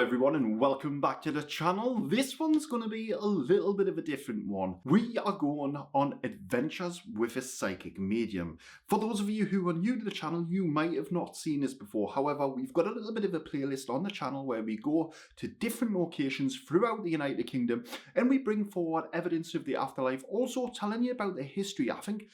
everyone and welcome back to the channel. This one's going to be a little bit of a different one. We are going on adventures with a psychic medium. For those of you who are new to the channel, you might have not seen this before. However, we've got a little bit of a playlist on the channel where we go to different locations throughout the United Kingdom and we bring forward evidence of the afterlife, also telling you about the history. I think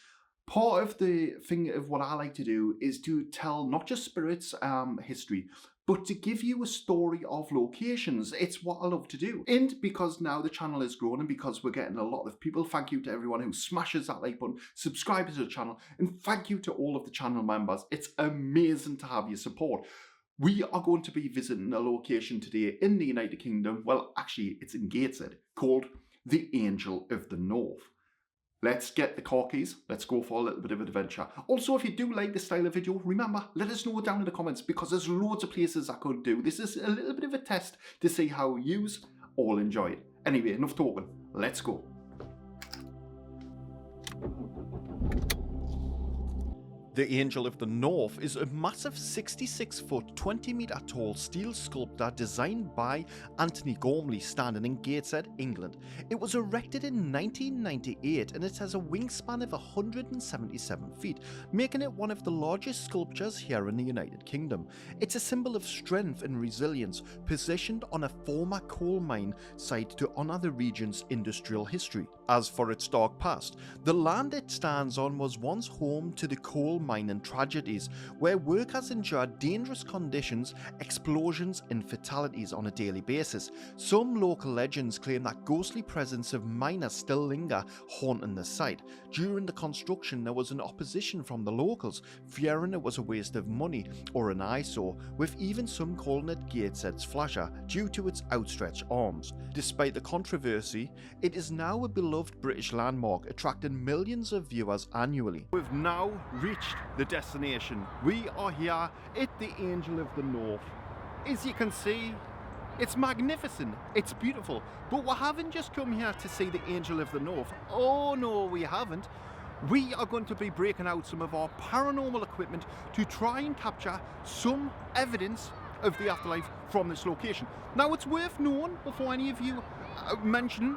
part of the thing of what I like to do is to tell not just spirits history, but to give you a story of locations. It's what I love to do. And because now the channel is growing and because we're getting a lot of people, thank you to everyone who smashes that like button, subscribes to the channel, and thank you to all of the channel members. It's amazing to have your support. We are going to be visiting a location today in the United Kingdom. Well, actually, it's in Gateshead, called the Angel of the North. Let's get the car keys. Let's go for a little bit of adventure. Also, if you do like this style of video, remember, let us know down in the comments because there's loads of places I could do. This is a little bit of a test to see how yous all enjoy it. Anyway, enough talking. Let's go. The Angel of the North is a massive 66-foot, 20-metre tall steel sculpture designed by Anthony Gormley, standing in Gateshead, England. It was erected in 1998 and it has a wingspan of 177 feet, making it one of the largest sculptures here in the United Kingdom. It's a symbol of strength and resilience, positioned on a former coal mine site to honour the region's industrial history. As for its dark past, the land it stands on was once home to the coal mining tragedies, where workers endured dangerous conditions, explosions and fatalities on a daily basis. Some local legends claim that ghostly presence of miners still linger, haunting the site. During the construction, there was an opposition from the locals, fearing it was a waste of money or an eyesore, with even some calling it Gateshead's Flasher due to its outstretched arms. Despite the controversy, it is now a beloved British landmark, attracting millions of viewers annually. We've now reached the destination. We are here at the Angel of the North. As you can see, it's magnificent, it's beautiful, but we haven't just come here to see the Angel of the North. Oh no, we haven't. We are going to be breaking out some of our paranormal equipment to try and capture some evidence of the afterlife from this location. Now, it's worth knowing before any of you mention,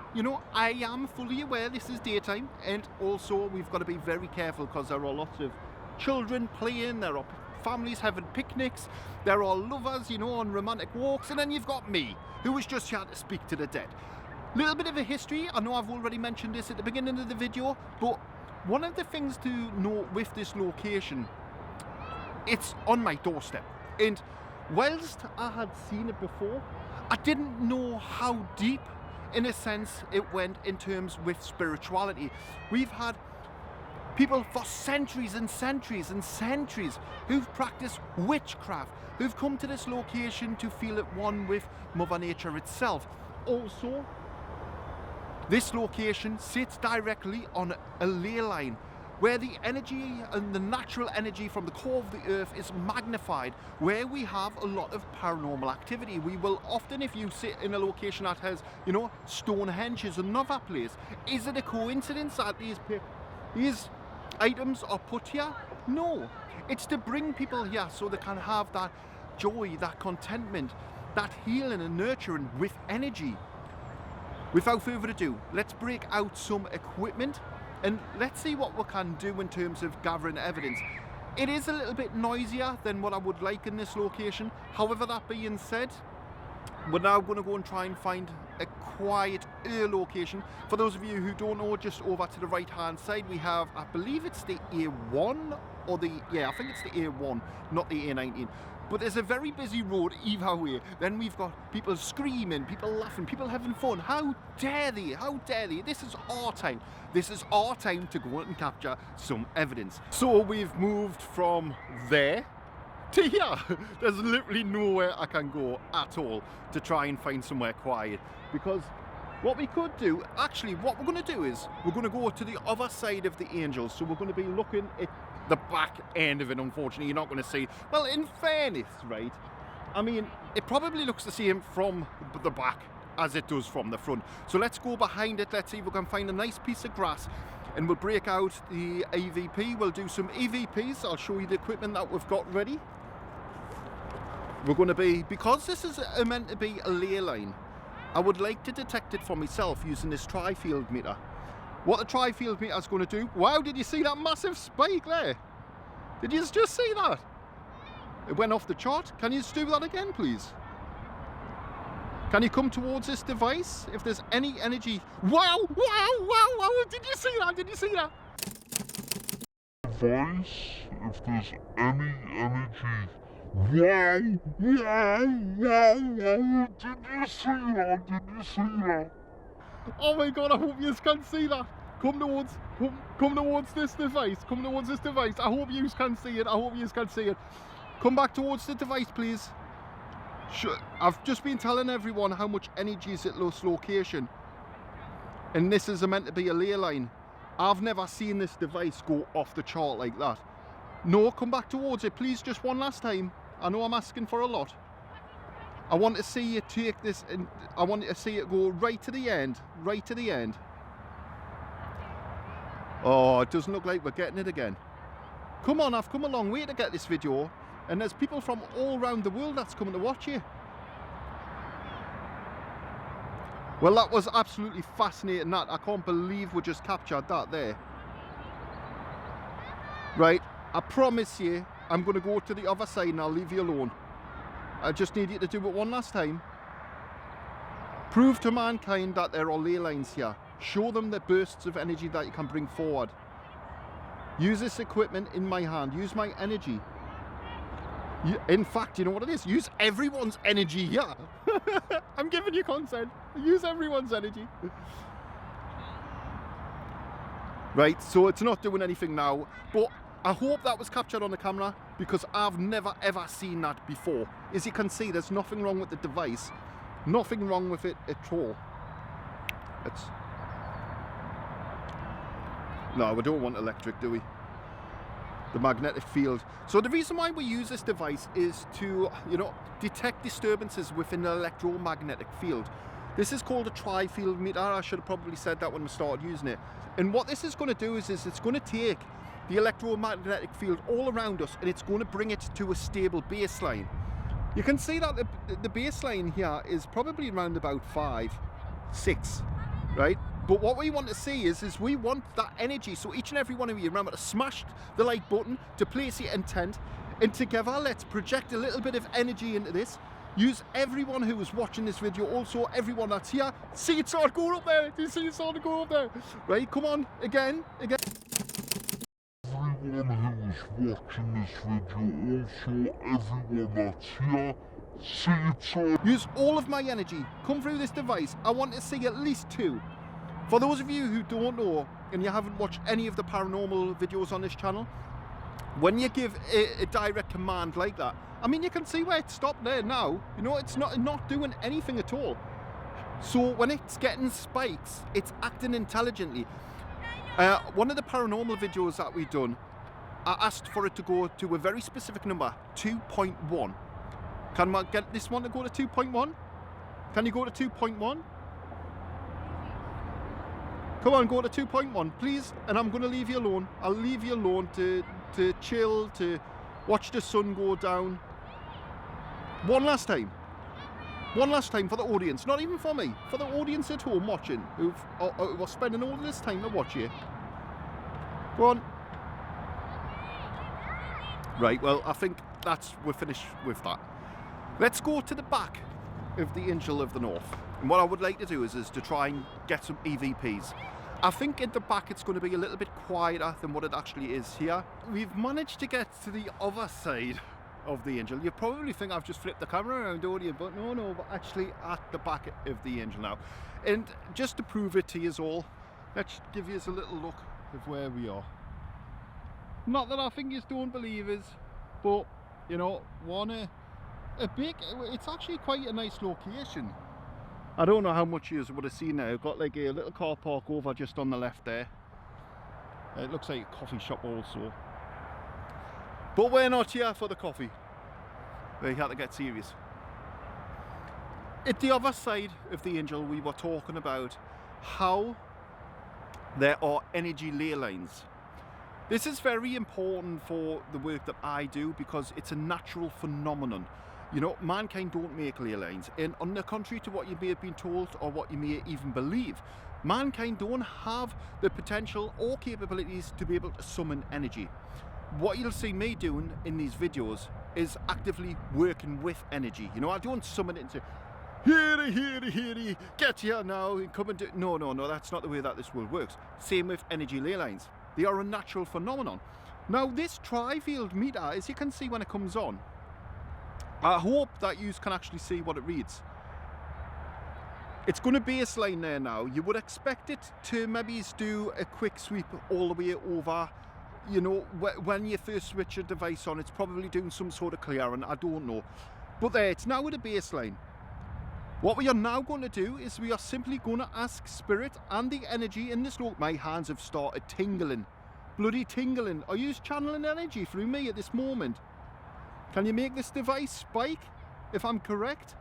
I am fully aware this is daytime, and also we've got to be very careful because there are lots of children playing, there are families having picnics, there are lovers, on romantic walks, and then you've got me, who is just here to speak to the dead. Little bit of a history. I know I've already mentioned this at the beginning of the video, but one of the things to note with this location, it's on my doorstep, and whilst I had seen it before, I didn't know how deep, in a sense, it went in terms with spirituality. We've had people for centuries and centuries and centuries who've practiced witchcraft, who've come to this location to feel at one with Mother Nature itself. Also, this location sits directly on a ley line where the energy and the natural energy from the core of the earth is magnified, where we have a lot of paranormal activity. We will often, if you sit in a location that has, Stonehenge is another place, is it a coincidence that these items are put here? No, it's to bring people here so they can have that joy, that contentment, that healing and nurturing with energy. Without further ado, let's break out some equipment and let's see what we can do in terms of gathering evidence. It is a little bit noisier than what I would like in this location. However, that being said, we're now going to go and try and find a quieter location. For those of you who don't know, just over to the right hand side we have, I believe it's the A1 or I think it's the A1, not the A19. But there's a very busy road either way. Then we've got people screaming, people laughing, people having fun. How dare they? How dare they? This is our time. This is our time to go out and capture some evidence. So we've moved from there to here. There's literally nowhere I can go at all to try and find somewhere quiet, because what we could do, actually what we're going to do is we're going to go to the other side of the Angels. So we're going to be looking at the back end of it. Unfortunately, you're not going to see, well, in fairness, right, I mean, it probably looks the same from the back as it does from the front. So let's go behind it, let's see if we can find a nice piece of grass and we'll break out the EVP. We'll do some EVPs. I'll show you the equipment that we've got ready. we're going to be, because this is meant to be a ley line, I would like to detect it for myself using this tri-field meter. What the tri-field meter is going to do, wow, did you see that massive spike there? Did you just see that? It went off the chart. Can you just do that again, please? Can you come towards this device if there's any energy? Wow, wow, wow, wow, did you see that? Did you see that? Device, if there's any energy. Wow, wow, wow, wow, did you see that? Did you see that? Oh my god, I hope you can see that. Come towards this device. Come towards this device. I hope you can see it. I hope you can see it. Come back towards the device, please. I've just been telling everyone how much energy is at this location. And this is meant to be a ley line. I've never seen this device go off the chart like that. No, come back towards it, please, just one last time. I know I'm asking for a lot. I want to see you take this, and I want to see it go right to the end, right to the end. Oh, it doesn't look like we're getting it again. Come on, I've come a long way to get this video, and there's people from all around the world that's coming to watch you. Well, that was absolutely fascinating. That I can't believe we just captured that there. Right, I promise you, I'm going to go to the other side and I'll leave you alone. I just need you to do it one last time. Prove to mankind that there are ley lines here. Show them the bursts of energy that you can bring forward. Use this equipment in my hand. Use my energy. In fact, you know what it is? Use everyone's energy here. I'm giving you consent. Use everyone's energy. Right, so it's not doing anything now, but I hope that was captured on the camera, because I've never ever seen that before. As you can see, there's nothing wrong with the device. Nothing wrong with it at all. No, we don't want electric, do we? The magnetic field. So the reason why we use this device is to, detect disturbances within the electromagnetic field. This is called a tri-field meter. I should have probably said that when we started using it. And what this is going to do is it's going to take the electromagnetic field all around us, and it's going to bring it to a stable baseline. You can see that the baseline here is probably around about 5, 6, right? But what we want to see is we want that energy. So each and every one of you, remember to smash the like button, to place your intent, and together let's project a little bit of energy into this. Use everyone who is watching this video, also everyone that's here. See it start going up there. Do you see it starting to go up there? Right, come on, again. Everyone who is watching this video, also everyone that's here, see it start. Use all of my energy. Come through this device. I want to see at least 2. For those of you who don't know, and you haven't watched any of the paranormal videos on this channel, when you give a direct command like that, I mean, you can see where it stopped there now. It's not doing anything at all. So when it's getting spikes, it's acting intelligently. One of the paranormal videos that we've done, I asked for it to go to a very specific number, 2.1. Can I get this one to go to 2.1? Can you go to 2.1? Come on, go to 2.1, please, and I'm going to leave you alone. I'll leave you alone to chill, to watch the sun go down. One last time for the audience, not even for me, for the audience at home watching, who are spending all this time to watch you. Go on. Right, well, I think we're finished with that. Let's go to the back of the Angel of the North. And what I would like to do is to try and get some EVPs. I think at the back it's going to be a little bit quieter than what it actually is here. We've managed to get to the other side of the Angel. You probably think I've just flipped the camera around, don't you? But no, we're actually at the back of the Angel now. And just to prove it to you all, let's give you a little look of where we are. Not that I think you don't believe us, but it's actually quite a nice location. I don't know how much you would have seen there. I've got like a little car park over just on the left there. It looks like a coffee shop also. But we're not here for the coffee. We had to get serious. At the other side of the Angel, we were talking about how there are energy ley lines. This is very important for the work that I do, because it's a natural phenomenon. You know, mankind don't make ley lines, and on the contrary to what you may have been told or what you may even believe, mankind don't have the potential or capabilities to be able to summon energy. What you'll see me doing in these videos is actively working with energy. You know, I don't summon it and say, here, get here now and come and do. No, that's not the way that this world works. Same with energy ley lines. They are a natural phenomenon. Now, this tri-field meter, as you can see when it comes on, I hope that you can actually see what it reads. It's going to baseline there now. You would expect it to maybe do a quick sweep all the way over. You know, when you first switch your device on, it's probably doing some sort of clearing, I don't know. But there, it's now at a baseline. What we are now going to do is we are simply going to ask Spirit and the energy in this loop. My hands have started tingling. Bloody tingling. Are you channeling energy through me at this moment? Can you make this device spike, if I'm correct?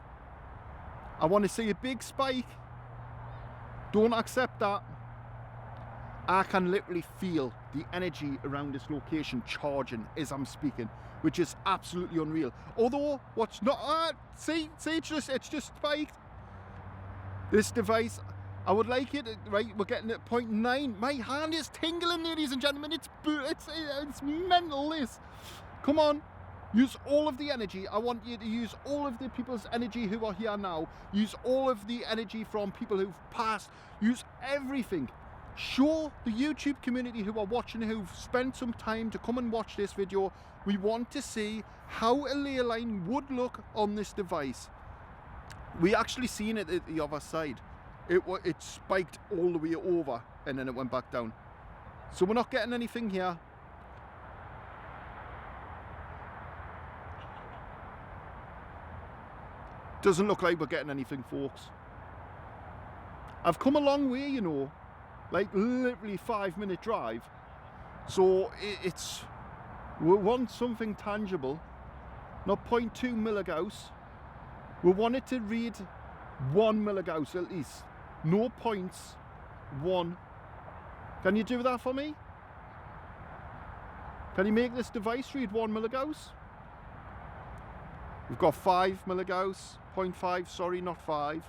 I want to see a big spike. Don't accept that. I can literally feel the energy around this location charging as I'm speaking, which is absolutely unreal. Although, what's not, see, it's just spiked. This device, I would like it, right, we're getting at 0.9. My hand is tingling, ladies and gentlemen. It's mental, this. Come on, use all of the energy. I want you to use all of the people's energy who are here now. Use all of the energy from people who've passed. Use everything. Show the YouTube community who are watching, who've spent some time to come and watch this video. We want to see how a ley line would look on this device. We actually seen it at the other side. It spiked all the way over and then it went back down. So we're not getting anything here. Doesn't look like we're getting anything, folks. I've come a long way, you know. Like literally 5-minute drive, so we want something tangible, not 0.2 milligauss. We want it to read 1 milligauss at least, no points, 1. Can you do that for me? Can you make this device read 1 milligauss? We've got 5 milligauss, 0.5, sorry, not 5.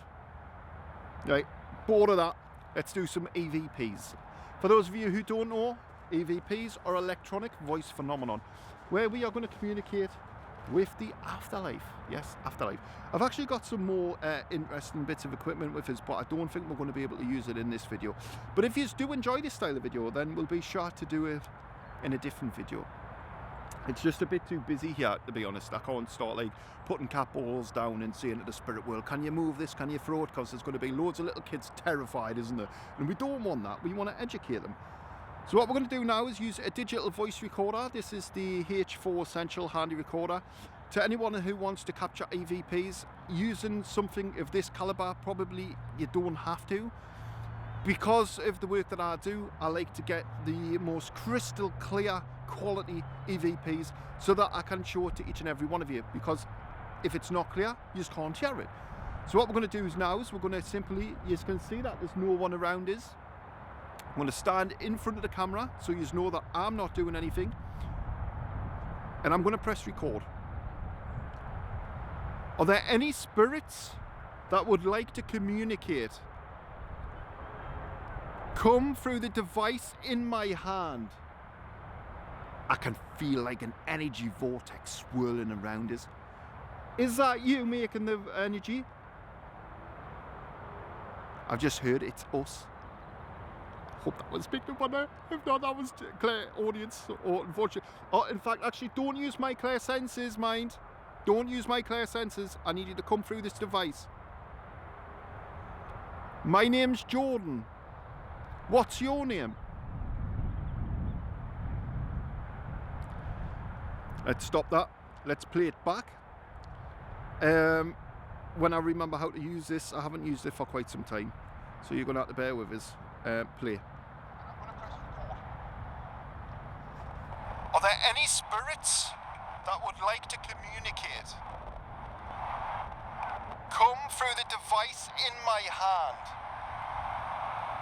Right, bored of that. Let's do some EVPs. For those of you who don't know, EVPs are electronic voice phenomenon, where we are going to communicate with the afterlife. Yes, afterlife. I've actually got some more interesting bits of equipment with us, but I don't think we're going to be able to use it in this video. But if you do enjoy this style of video, then we'll be sure to do it in a different video. It's just a bit too busy here, to be honest. I can't start like putting cat balls down and saying to the spirit world, can you move this, can you throw it? Because there's going to be loads of little kids terrified, isn't there? And we don't want that. We want to educate them. So what we're going to do now is use a digital voice recorder. This is the H4 Essential Handy Recorder. To anyone who wants to capture EVPs, using something of this caliber, probably you don't have to. Because of the work that I do, I like to get the most crystal clear quality EVPs so that I can show it to each and every one of you, because if it's not clear, you just can't hear it. So what we're going to do is we're going to simply, you can see that there's no one around us. I'm going to stand in front of the camera so you know that I'm not doing anything, and I'm going to press record. Are there any spirits that would like to communicate? Come through the device in my hand. I can feel like an energy vortex swirling around us. Is that you making the energy? I've just heard it's us. Hope that was picked up on there. If not, that was clear audience. Or unfortunately, in fact, actually, don't use my clear senses, mind. Don't use my clear senses. I need you to come through this device. My name's Jordan. What's your name? Let's stop that. Let's play it back. When I remember how to use this, I haven't used it for quite some time, so you're going to have to bear with us. Play. Are there any spirits that would like to communicate? Come through the device in my hand.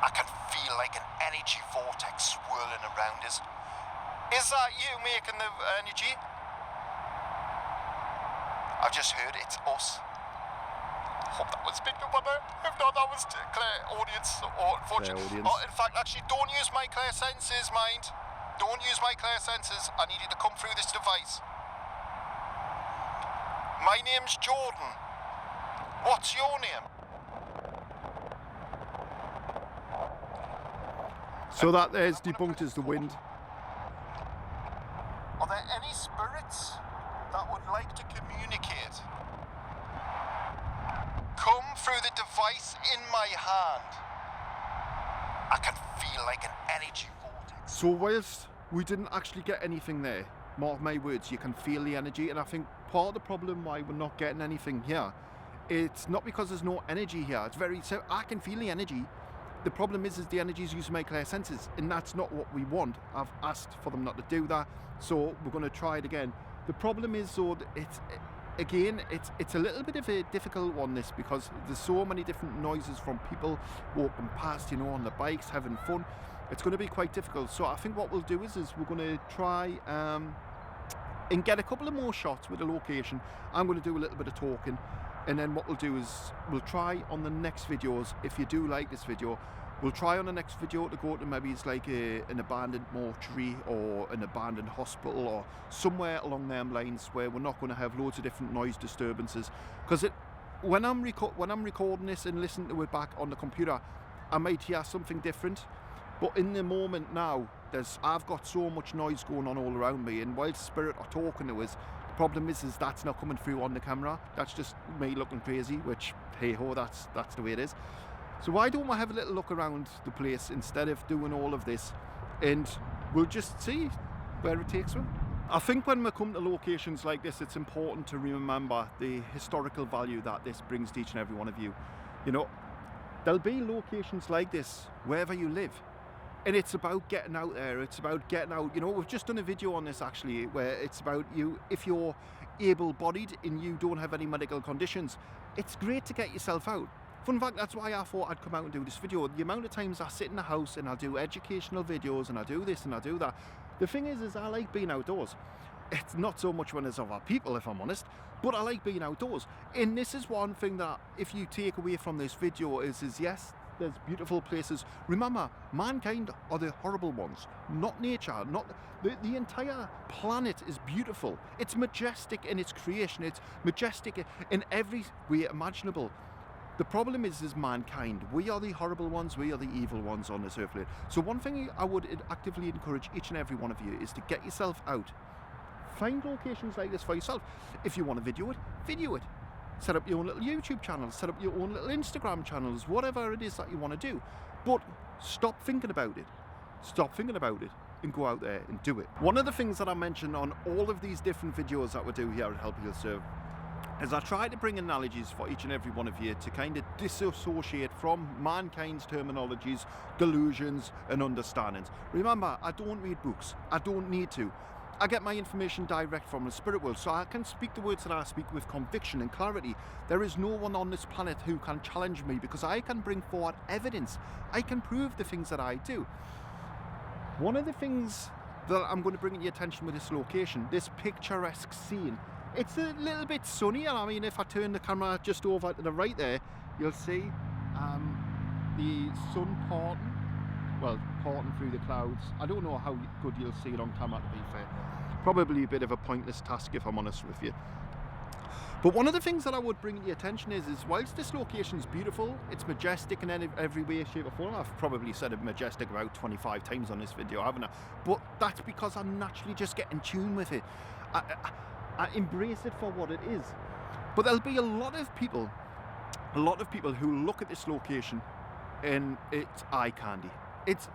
I can feel like an energy vortex swirling around us. Is that you making the energy? I've just heard it's us. Hope that was picked up on there. If not, that was clear audience or unfortunate. Oh, in fact, actually, don't use my clear senses, mind. Don't use my clear senses. I need you to come through this device. My name's Jordan. What's your name? So that there's debunked as the wind. Are there any spirits that would like to communicate? Come through the device in my hand. I can feel like an energy vortex. So whilst we didn't actually get anything there, mark my words, you can feel the energy, and I think part of the problem why we're not getting anything here, it's not because there's no energy here. It's very, so I can feel the energy. The problem is the energy is using my clear senses, and that's not what we want. I've asked for them not to do that, so we're going to try it again. The problem is, so it's a little bit of a difficult one, this, because there's so many different noises from people walking past, you know, on the bikes, having fun. It's going to be quite difficult. So I think what we'll do is we're going to try and get a couple of more shots with the location. I'm going to do a little bit of talking, and then what we'll do is we'll try on the next videos, if you do like this video, we'll try on the next video to go to maybe it's like an abandoned mortuary or an abandoned hospital or somewhere along them lines where we're not going to have loads of different noise disturbances. Because when I'm recording this and listening to it back on the computer, I might hear something different. But in the moment now, I've got so much noise going on all around me, and whilst spirit are talking to us, the problem is that's not coming through on the camera. That's just me looking crazy, which, hey ho, that's the way it is. So why don't we have a little look around the place instead of doing all of this, and we'll just see where it takes us. I think when we come to locations like this, it's important to remember the historical value that this brings to each and every one of you. You know, there'll be locations like this wherever you live. And it's about getting out there, it's about getting out. You know, we've just done a video on this actually, where it's about you, if you're able-bodied and you don't have any medical conditions, it's great to get yourself out. Fun fact, that's why I thought I'd come out and do this video. The amount of times I sit in the house and I'll do educational videos and I do this and I do that. The thing is I like being outdoors. It's not so much when there's other people, if I'm honest, but I like being outdoors. And this is one thing that if you take away from this video is yes, there's beautiful places. Remember, mankind are the horrible ones, not nature. Not the entire planet is beautiful. It's majestic in its creation. It's majestic in every way imaginable. The problem is mankind. We are the horrible ones. We are the evil ones on this earth. So one thing I would actively encourage each and every one of you is to get yourself out. Find locations like this for yourself. If you want to video it, video it. Set up your own little YouTube channel, set up your own little Instagram channels, whatever it is that you want to do. But stop thinking about it. Stop thinking about it and go out there and do it. One of the things that I mentioned on all of these different videos that we do here at Help Heal Serve is I try to bring analogies for each and every one of you to kind of disassociate from mankind's terminologies, delusions and understandings. Remember, I don't read books. I don't need to. I get my information direct from the spirit world, so I can speak the words that I speak with conviction and clarity. There is no one on this planet who can challenge me because I can bring forward evidence. I can prove the things that I do. One of the things that I'm going to bring to your attention with this location, this picturesque scene, it's a little bit sunny, and I mean, if I turn the camera just over to the right there, you'll see the sun parting through the clouds. I don't know how good you'll see it on camera, to be fair. Probably a bit of a pointless task if I'm honest with you. But one of the things that I would bring to your attention is whilst this location is beautiful, it's majestic in every way, shape or form. I've probably said it majestic about 25 times on this video, haven't I? But that's because I naturally just get in tune with it. I embrace it for what it is. But there'll be a lot of people who look at this location and it's eye candy. It's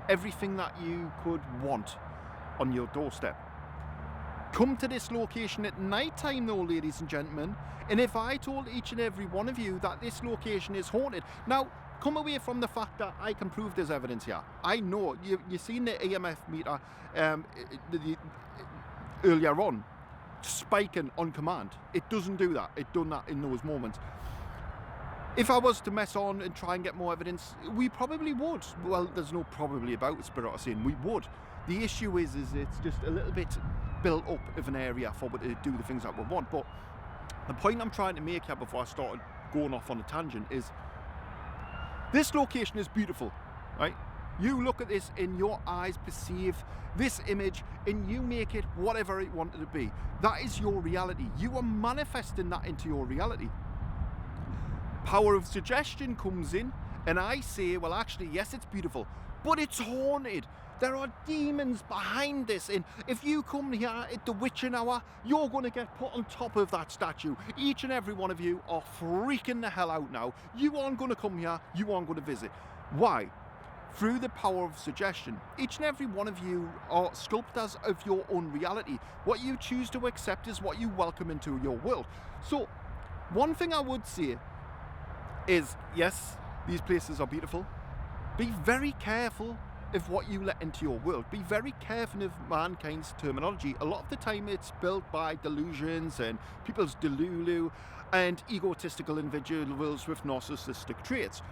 everything that you could want on your doorstep. Come to this location at night time though, ladies and gentlemen, and if I told each and every one of you that this location is haunted, now come away from the fact that I can prove there's evidence here. I know, you've seen the EMF meter earlier on, spiking on command. It doesn't do that. It done that in those moments. If I was to mess on and try and get more evidence, we probably would. Well, there's no probably about Spirit are saying we would. The issue is it's just a little bit built up of an area for to do the things that we want. But The point I'm trying to make here before I started going off on a tangent is this location is beautiful, right? You look at this and your eyes perceive this image and you make it whatever it wanted to be. That is your reality. You are manifesting that into your reality. Power of suggestion comes in and I say, well, actually, yes, it's beautiful, but it's haunted. There are demons behind this, and if you come here at the witching hour, you're going to get put on top of that statue. Each and every one of you are freaking the hell out now. You aren't going to come here, you aren't going to visit. Why? Through the power of suggestion. Each and every one of you are sculptors of your own reality. What you choose to accept is what you welcome into your world. So, one thing I would say is, yes, these places are beautiful. Be very careful of what you let into your world. Be very careful of mankind's terminology. A lot of the time it's built by delusions and people's delulu and egotistical individuals with narcissistic traits.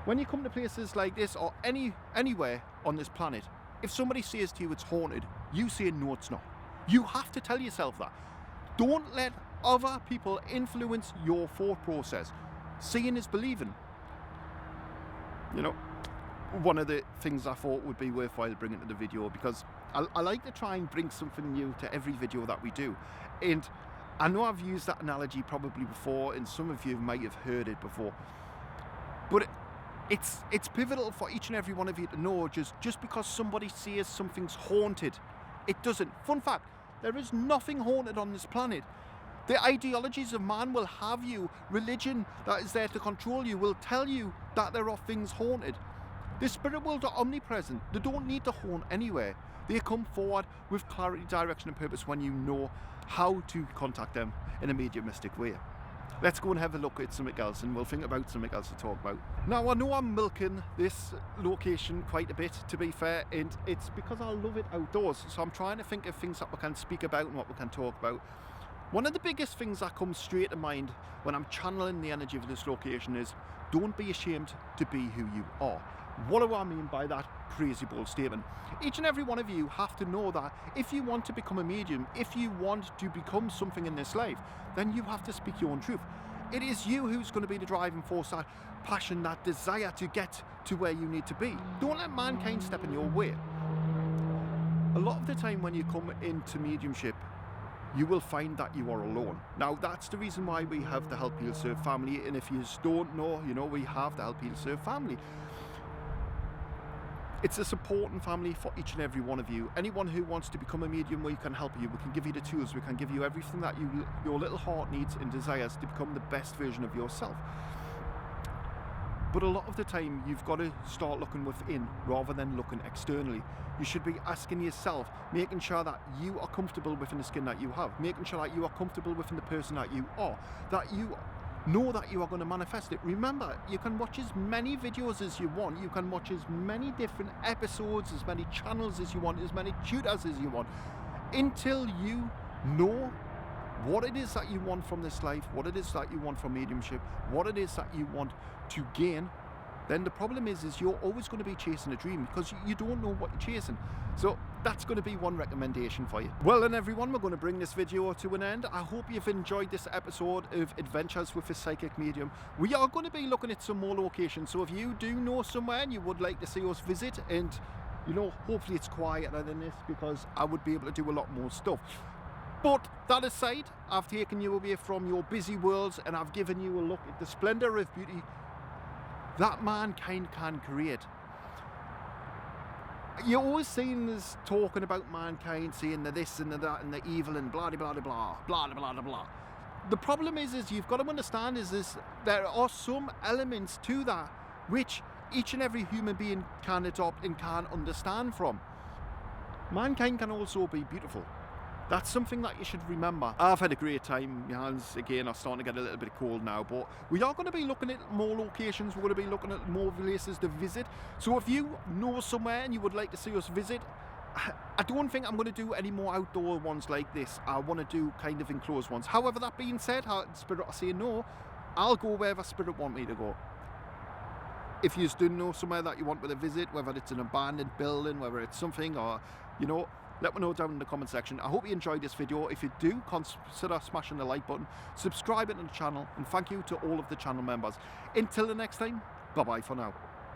When you come to places like this or anywhere on this planet, if somebody says to you it's haunted, you say no, it's not. You have to tell yourself that. Don't let other people influence your thought process. Seeing is believing. You know, one of the things I thought would be worthwhile bringing to the video, because I like to try and bring something new to every video that we do. And I know I've used that analogy probably before, and some of you might have heard it before. But it's pivotal for each and every one of you to know, just because somebody says something's haunted, it doesn't. Fun fact, there is nothing haunted on this planet. The ideologies of man will have you. Religion that is there to control you will tell you that there are things haunted. The spirit world are omnipresent. They don't need to haunt anywhere. They come forward with clarity, direction and purpose when you know how to contact them in a mediumistic way. Let's go and have a look at something else, and we'll think about something else to talk about. Now, I know I'm milking this location quite a bit, to be fair, and it's because I love it outdoors. So I'm trying to think of things that we can speak about and what we can talk about. One of the biggest things that comes straight to mind when I'm channeling the energy of this location is, don't be ashamed to be who you are. What do I mean by that crazy bold statement? Each and every one of you have to know that if you want to become a medium, if you want to become something in this life, then you have to speak your own truth. It is you who's going to be the driving force, that passion, that desire to get to where you need to be. Don't let mankind step in your way. A lot of the time when you come into mediumship, you will find that you are alone. Now, that's the reason why we have the Help Heal Serve family, and if you don't know, you know, we have the Help Heal Serve family. It's a supporting family for each and every one of you. Anyone who wants to become a medium, we can help you. We can give you the tools. We can give you everything that your little heart needs and desires to become the best version of yourself. But a lot of the time, you've got to start looking within rather than looking externally. You should be asking yourself, making sure that you are comfortable within the skin that you have, making sure that you are comfortable within the person that you are, that you know that you are going to manifest it. Remember, you can watch as many videos as you want. You can watch as many different episodes, as many channels as you want, as many tutors as you want, until you know what it is that you want from this life, what it is that you want from mediumship, what it is that you want to gain. Then the problem is you're always going to be chasing a dream because you don't know what you're chasing. So that's going to be one recommendation for you. Well then everyone, we're going to bring this video to an end. I hope you've enjoyed this episode of Adventures with a Psychic Medium. We are going to be looking at some more locations, so if you do know somewhere and you would like to see us visit, and you know, hopefully it's quieter than this because I would be able to do a lot more stuff. But that aside, I've taken you away from your busy worlds and I've given you a look at the splendour of beauty that mankind can create. You're always seeing us talking about mankind, saying the this and the that and the evil and blah blah blah blah blah blah blah blah. The problem is you've got to understand is there are some elements to that which each and every human being can adopt and can understand from. Mankind can also be beautiful. That's something that you should remember. I've had a great time. My hands, again, are starting to get a little bit cold now, but we are going to be looking at more locations. We're going to be looking at more places to visit. So if you know somewhere and you would like to see us visit, I don't think I'm going to do any more outdoor ones like this. I want to do kind of enclosed ones. However, that being said, Spirit are saying no, I'll go wherever Spirit want me to go. If you do know somewhere that you want me to visit, whether it's an abandoned building, whether it's something, or, you know, Let me know down in the comment section. I hope you enjoyed this video. If you do, consider smashing the like button, subscribing to the channel, and thank you to all of the channel members. Until the next time, bye bye for now.